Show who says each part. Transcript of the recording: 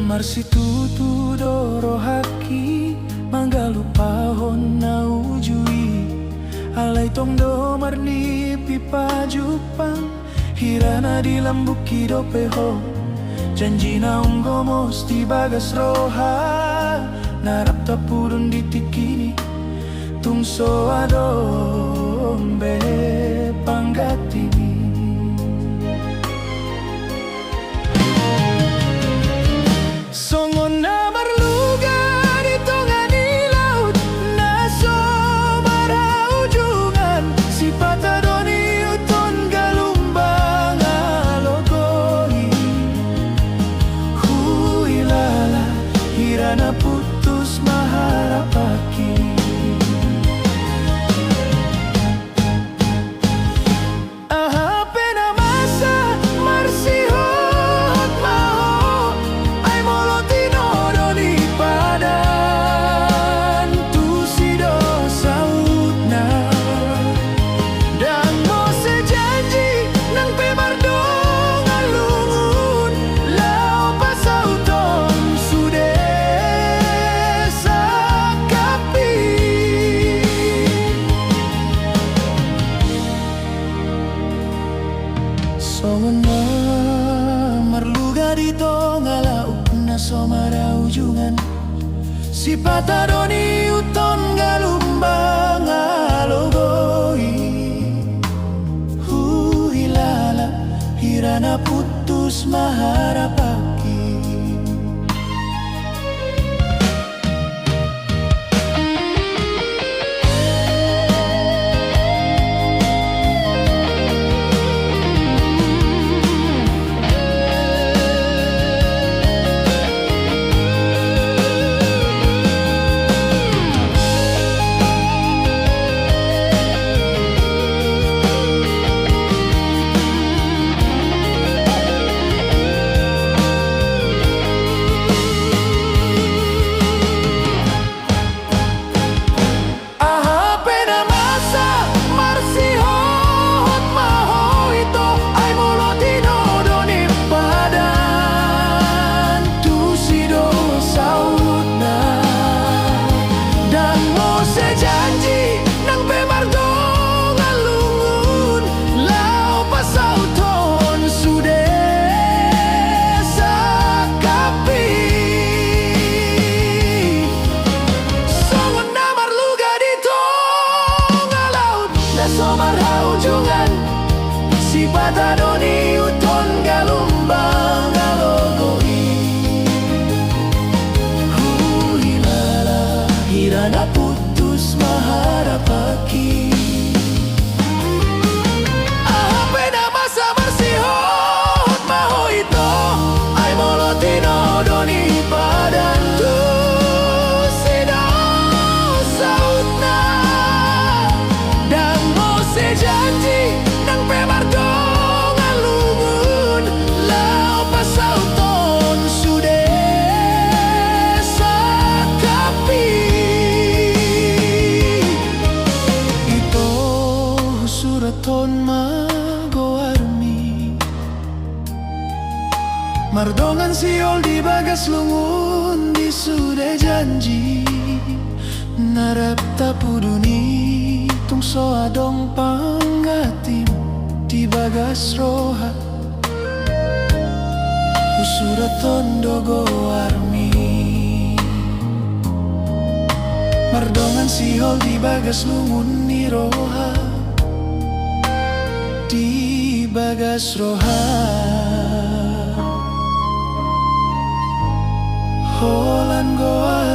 Speaker 1: Marsitutu doro haki manggalu pahon na ujui alai tong do marni pipa Jepang hirana di lambuki do peho janji na unggo mosti bagas roha narap tapurun di tikini tungso adombe panggatini songon na marluga di tongani laut na somara ujungan si patadoni uton galumbang alogoi huilala hirana putus maharapaki songon na marluga di tongala na somara ujungan si patadoni uton galumbang alogoi huilala hirana putus maharapaki somara ujungan si patadoni uton galumbang alogoi huilala hirana putus maharapaki apena masa bersihot maho ito ay molotino doni padan tu janji nang pemargo ngalungun lao pasauton sude sakapi ito suraton magoarmi mardongan siol di bagas lungun di sude janji narap tapuduni tungso adong panggatim di bagas roha usuraton dogo armi mardongan sihol di bagas lungun ni roha di bagas roha holan goa